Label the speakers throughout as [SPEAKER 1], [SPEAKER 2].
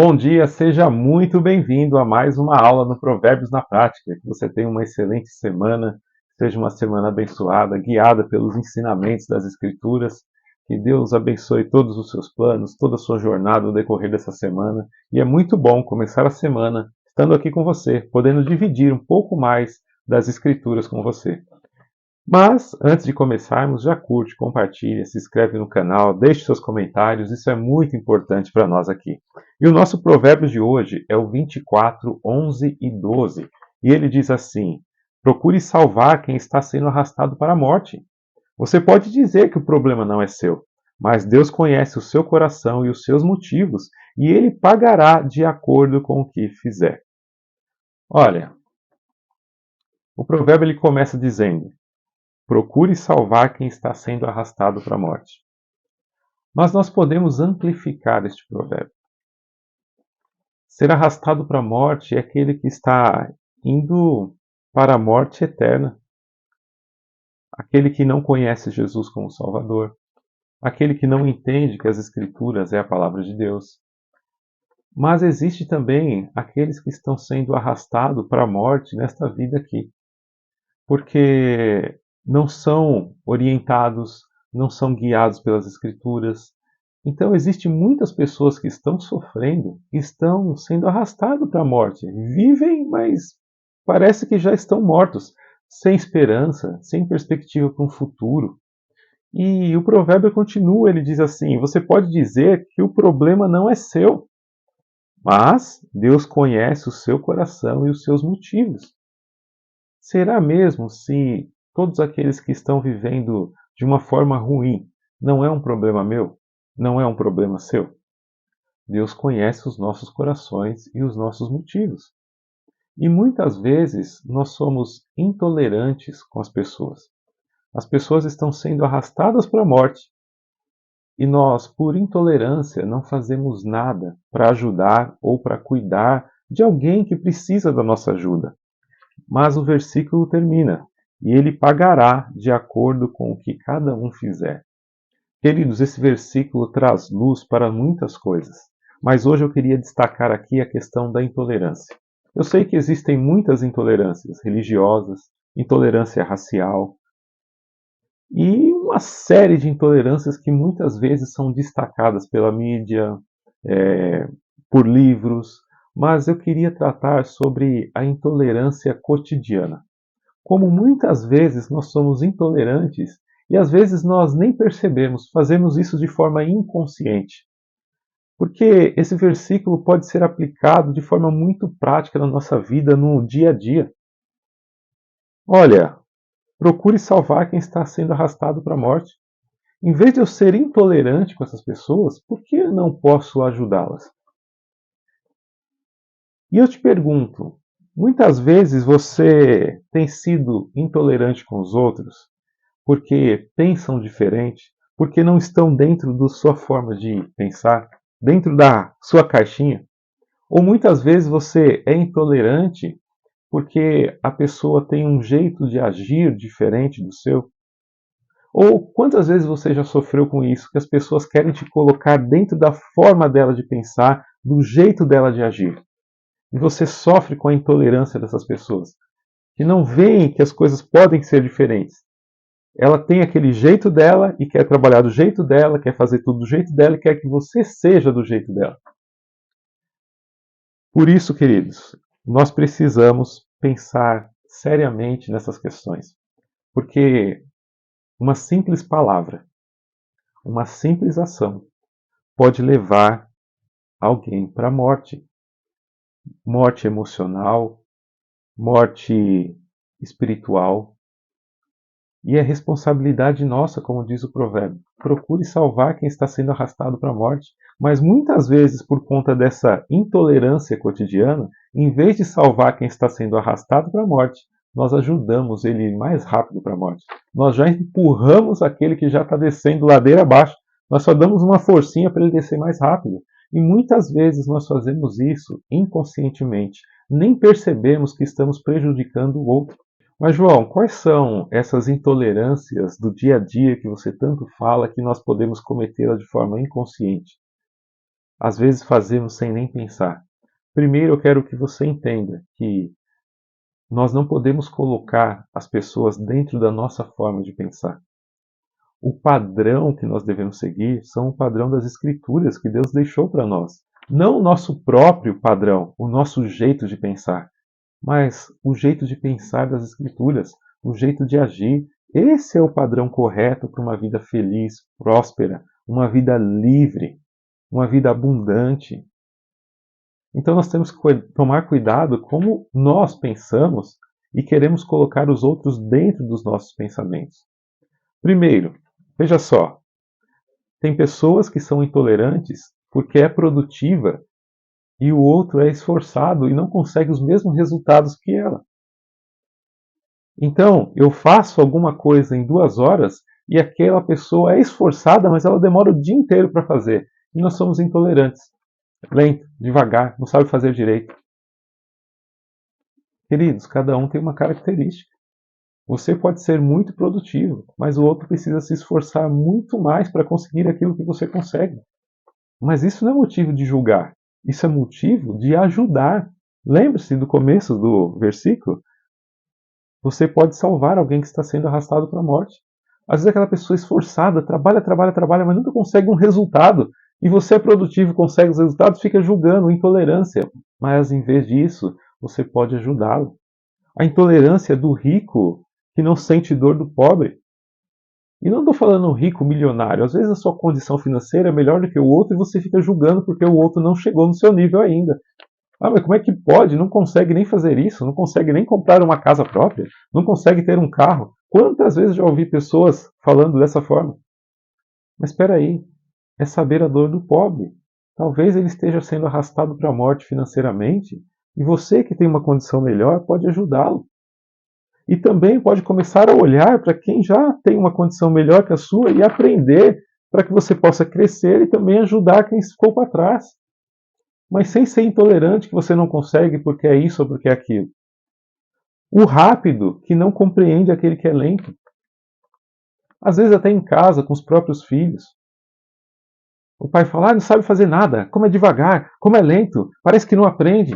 [SPEAKER 1] Bom dia, seja muito bem-vindo a mais uma aula no Provérbios na Prática. Que você tenha uma excelente semana, seja uma semana abençoada, guiada pelos ensinamentos das Escrituras. Que Deus abençoe todos os seus planos, toda a sua jornada no decorrer dessa semana. E é muito bom começar a semana estando aqui com você, podendo dividir um pouco mais das Escrituras com você. Mas, antes de começarmos, já curte, compartilha, se inscreve no canal, deixe seus comentários, isso é muito importante para nós aqui. E o nosso provérbio de hoje é o 24, 11 e 12. E ele diz assim: procure salvar quem está sendo arrastado para a morte. Você pode dizer que o problema não é seu, mas Deus conhece o seu coração e os seus motivos, e ele pagará de acordo com o que fizer. Olha, o provérbio ele começa dizendo: procure salvar quem está sendo arrastado para a morte. Mas nós podemos amplificar este provérbio. Ser arrastado para a morte é aquele que está indo para a morte eterna. Aquele que não conhece Jesus como Salvador. Aquele que não entende que as Escrituras é a palavra de Deus. Mas existe também aqueles que estão sendo arrastados para a morte nesta vida aqui. Porque não são orientados, não são guiados pelas Escrituras. Então, existem muitas pessoas que estão sofrendo, estão sendo arrastados para a morte. Vivem, mas parece que já estão mortos, sem esperança, sem perspectiva para um futuro. E o provérbio continua, ele diz assim: você pode dizer que o problema não é seu, mas Deus conhece o seu coração e os seus motivos. Será mesmo se todos aqueles que estão vivendo de uma forma ruim não é um problema meu? Não é um problema seu? Deus conhece os nossos corações e os nossos motivos. E muitas vezes nós somos intolerantes com as pessoas. As pessoas estão sendo arrastadas para a morte e nós, por intolerância, não fazemos nada para ajudar ou para cuidar de alguém que precisa da nossa ajuda. Mas o versículo termina: e ele pagará de acordo com o que cada um fizer. Queridos, esse versículo traz luz para muitas coisas, mas hoje eu queria destacar aqui a questão da intolerância. Eu sei que existem muitas intolerâncias religiosas, intolerância racial e uma série de intolerâncias que muitas vezes são destacadas pela mídia, é, por livros, mas eu queria tratar sobre a intolerância cotidiana. Como muitas vezes nós somos intolerantes e às vezes nós nem percebemos, fazemos isso de forma inconsciente. Porque esse versículo pode ser aplicado de forma muito prática na nossa vida, no dia a dia. Olha, procure salvar quem está sendo arrastado para a morte. Em vez de eu ser intolerante com essas pessoas, por que eu não posso ajudá-las? E eu te pergunto, muitas vezes você tem sido intolerante com os outros porque pensam diferente, porque não estão dentro da sua forma de pensar, dentro da sua caixinha? Ou muitas vezes você é intolerante porque a pessoa tem um jeito de agir diferente do seu? Ou quantas vezes você já sofreu com isso, que as pessoas querem te colocar dentro da forma dela de pensar, do jeito dela de agir? E você sofre com a intolerância dessas pessoas, que não veem que as coisas podem ser diferentes. Ela tem aquele jeito dela e quer trabalhar do jeito dela, quer fazer tudo do jeito dela e quer que você seja do jeito dela. Por isso, queridos, nós precisamos pensar seriamente nessas questões. Porque uma simples palavra, uma simples ação pode levar alguém para a morte. Morte emocional, morte espiritual. E é responsabilidade nossa, como diz o provérbio. Procure salvar quem está sendo arrastado para a morte. Mas muitas vezes, por conta dessa intolerância cotidiana, em vez de salvar quem está sendo arrastado para a morte, nós ajudamos ele a ir mais rápido para a morte. Nós já empurramos aquele que já está descendo ladeira abaixo. Nós só damos uma forcinha para ele descer mais rápido. E muitas vezes nós fazemos isso inconscientemente. Nem percebemos que estamos prejudicando o outro. Mas, João, quais são essas intolerâncias do dia a dia que você tanto fala que nós podemos cometê-las de forma inconsciente? às vezes fazemos sem nem pensar. Primeiro, eu quero que você entenda que nós não podemos colocar as pessoas dentro da nossa forma de pensar. O padrão que nós devemos seguir são o padrão das Escrituras que Deus deixou para nós. Não o nosso próprio padrão, o nosso jeito de pensar, mas o jeito de pensar das Escrituras, o jeito de agir. Esse é o padrão correto para uma vida feliz, próspera, uma vida livre, uma vida abundante. Então nós temos que tomar cuidado como nós pensamos e queremos colocar os outros dentro dos nossos pensamentos. Primeiro, veja só, tem pessoas que são intolerantes porque é produtiva e o outro é esforçado e não consegue os mesmos resultados que ela. Então, eu faço alguma coisa em 2 horas e aquela pessoa é esforçada, mas ela demora o dia inteiro para fazer. E nós somos intolerantes. Lento, devagar, não sabe fazer direito. Queridos, cada um tem uma característica. Você pode ser muito produtivo, mas o outro precisa se esforçar muito mais para conseguir aquilo que você consegue. Mas isso não é motivo de julgar, isso é motivo de ajudar. Lembre-se do começo do versículo. Você pode salvar alguém que está sendo arrastado para a morte. Às vezes aquela pessoa esforçada, trabalha, trabalha, trabalha, mas nunca consegue um resultado. E você é produtivo, consegue os resultados, fica julgando, intolerância. Mas em vez disso, você pode ajudá-lo. A intolerância do rico que não sente dor do pobre. E não estou falando rico, milionário. Às vezes a sua condição financeira é melhor do que o outro e você fica julgando porque o outro não chegou no seu nível ainda. Ah, mas como é que pode? Não consegue nem fazer isso, não consegue nem comprar uma casa própria, não consegue ter um carro. Quantas vezes já ouvi pessoas falando dessa forma? Mas espera aí, é saber a dor do pobre. Talvez ele esteja sendo arrastado para a morte financeiramente e você que tem uma condição melhor pode ajudá-lo. E também pode começar a olhar para quem já tem uma condição melhor que a sua e aprender para que você possa crescer e também ajudar quem ficou para trás. Mas sem ser intolerante que você não consegue porque é isso ou porque é aquilo. O rápido que não compreende aquele que é lento. Às vezes até em casa, com os próprios filhos. O pai fala, não sabe fazer nada, como é devagar, como é lento, parece que não aprende.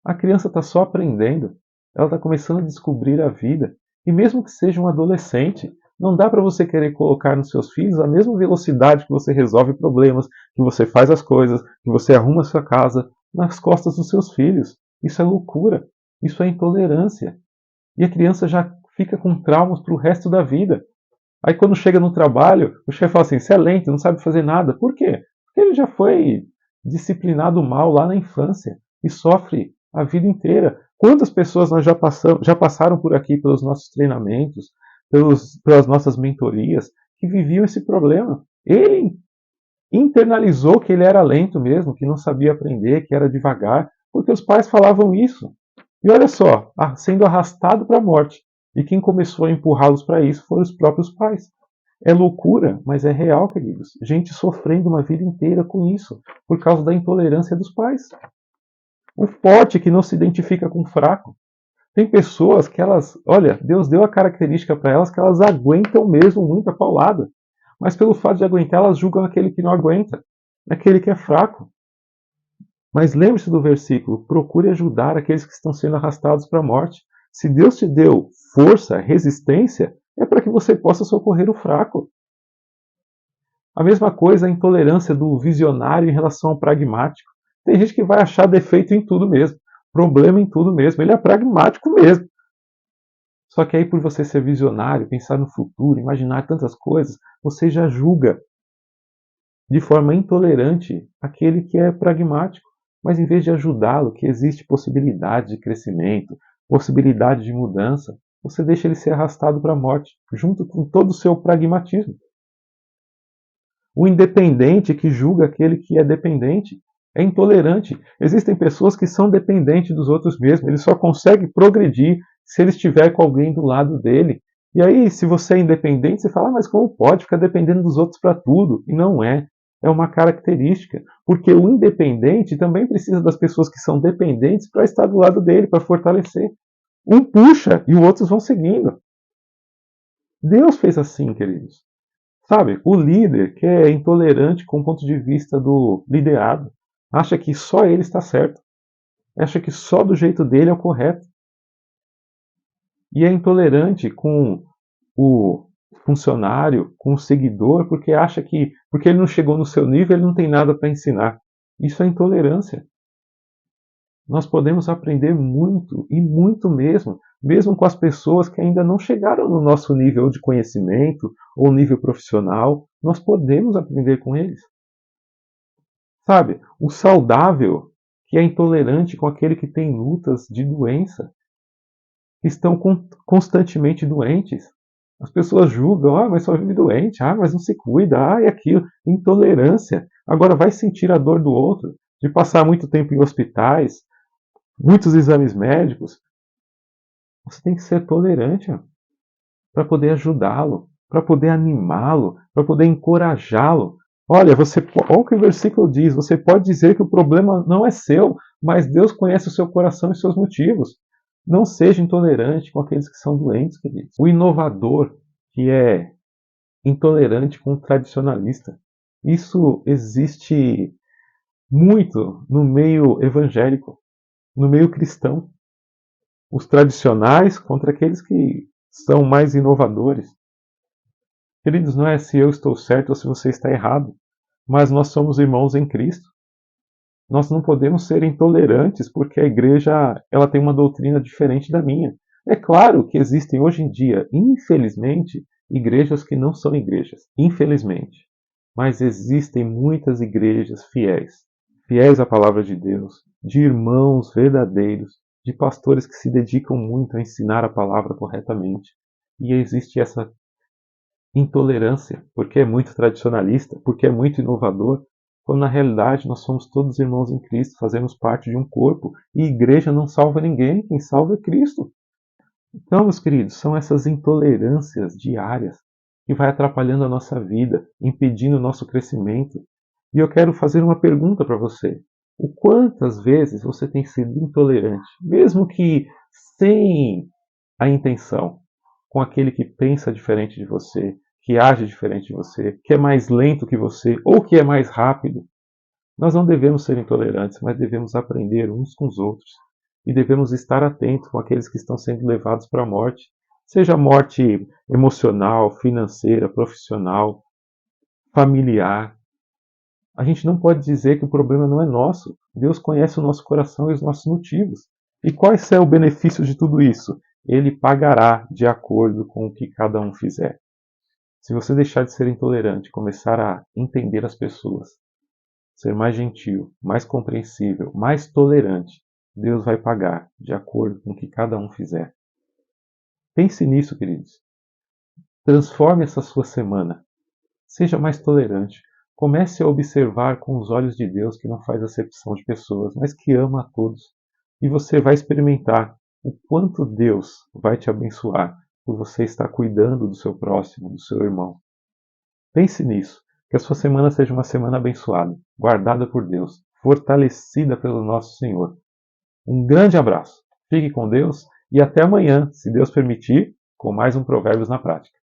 [SPEAKER 1] A criança está só aprendendo, ela está começando a descobrir a vida. E mesmo que seja um adolescente, não dá para você querer colocar nos seus filhos a mesma velocidade que você resolve problemas, que você faz as coisas, que você arruma a sua casa, nas costas dos seus filhos. Isso é loucura, isso é intolerância. E a criança já fica com traumas para o resto da vida. Aí quando chega no trabalho, o chefe fala assim, você é lento, não sabe fazer nada. Por quê? Porque ele já foi disciplinado mal lá na infância e sofre a vida inteira. Quantas pessoas nós já passaram por aqui pelos nossos treinamentos, pelas nossas mentorias, que viviam esse problema? Ele internalizou que ele era lento mesmo, que não sabia aprender, que era devagar, porque os pais falavam isso. E olha só, sendo arrastado para a morte. E quem começou a empurrá-los para isso foram os próprios pais. É loucura, mas é real, queridos. Gente sofrendo uma vida inteira com isso, por causa da intolerância dos pais. O forte que não se identifica com o fraco. Tem pessoas que elas, olha, Deus deu a característica para elas que elas aguentam mesmo muita paulada. Mas pelo fato de aguentar, elas julgam aquele que não aguenta, aquele que é fraco. Mas lembre-se do versículo: procure ajudar aqueles que estão sendo arrastados para a morte. Se Deus te deu força, resistência, é para que você possa socorrer o fraco. A mesma coisa a intolerância do visionário em relação ao pragmático. Tem gente que vai achar defeito em tudo mesmo, problema em tudo mesmo. Ele é pragmático mesmo. Só que aí, por você ser visionário, pensar no futuro, imaginar tantas coisas, você já julga de forma intolerante aquele que é pragmático. Mas em vez de ajudá-lo, que existe possibilidade de crescimento, possibilidade de mudança, você deixa ele ser arrastado para a morte, junto com todo o seu pragmatismo. O independente que julga aquele que é dependente é intolerante. Existem pessoas que são dependentes dos outros mesmo, ele só consegue progredir se ele estiver com alguém do lado dele. E aí, se você é independente, você fala, mas como pode ficar dependendo dos outros para tudo? E não é. É uma característica, porque o independente também precisa das pessoas que são dependentes para estar do lado dele, para fortalecer. Um puxa e os outros vão seguindo. Deus fez assim, queridos. Sabe, o líder que é intolerante com o ponto de vista do liderado, acha que só ele está certo, acha que só do jeito dele é o correto. E é intolerante com o funcionário, com o seguidor, porque acha que porque ele não chegou no seu nível, ele não tem nada para ensinar. Isso é intolerância. Nós podemos aprender muito, e muito mesmo, mesmo com as pessoas que ainda não chegaram no nosso nível de conhecimento ou nível profissional, nós podemos aprender com eles. Sabe, o saudável que é intolerante com aquele que tem lutas de doença, que estão constantemente doentes. As pessoas julgam, mas só vive doente, mas não se cuida, e aquilo. Intolerância. Agora vai sentir a dor do outro, de passar muito tempo em hospitais, muitos exames médicos. Você tem que ser tolerante para poder ajudá-lo, para poder animá-lo, para poder encorajá-lo. Olha, olha o que o versículo diz: você pode dizer que o problema não é seu, mas Deus conhece o seu coração e seus motivos. Não seja intolerante com aqueles que são doentes, queridos. O inovador, que é intolerante com o tradicionalista. Isso existe muito no meio evangélico, no meio cristão. Os tradicionais contra aqueles que são mais inovadores. Queridos, não é se eu estou certo ou se você está errado, mas nós somos irmãos em Cristo. Nós não podemos ser intolerantes porque a igreja ela tem uma doutrina diferente da minha. É claro que existem hoje em dia, infelizmente, igrejas que não são igrejas, infelizmente. Mas existem muitas igrejas fiéis, fiéis à palavra de Deus, de irmãos verdadeiros, de pastores que se dedicam muito a ensinar a palavra corretamente. E existe essa intolerância, porque é muito tradicionalista, porque é muito inovador, quando na realidade nós somos todos irmãos em Cristo, fazemos parte de um corpo, e igreja não salva ninguém, quem salva é Cristo. Então, meus queridos, são essas intolerâncias diárias que vai atrapalhando a nossa vida, impedindo o nosso crescimento. E eu quero fazer uma pergunta para você. O quantas vezes você tem sido intolerante, mesmo que sem a intenção, com aquele que pensa diferente de você, que age diferente de você, que é mais lento que você ou que é mais rápido? Nós não devemos ser intolerantes, mas devemos aprender uns com os outros. E devemos estar atentos com aqueles que estão sendo levados para a morte, seja morte emocional, financeira, profissional, familiar. A gente não pode dizer que o problema não é nosso. Deus conhece o nosso coração e os nossos motivos. E qual é o benefício de tudo isso? Ele pagará de acordo com o que cada um fizer. Se você deixar de ser intolerante, começar a entender as pessoas, ser mais gentil, mais compreensível, mais tolerante, Deus vai pagar de acordo com o que cada um fizer. Pense nisso, queridos. Transforme essa sua semana. Seja mais tolerante. Comece a observar com os olhos de Deus, que não faz acepção de pessoas, mas que ama a todos. E você vai experimentar o quanto Deus vai te abençoar por você estar cuidando do seu próximo, do seu irmão. Pense nisso. Que a sua semana seja uma semana abençoada, guardada por Deus, fortalecida pelo nosso Senhor. Um grande abraço. Fique com Deus e até amanhã, se Deus permitir, com mais um Provérbios na Prática.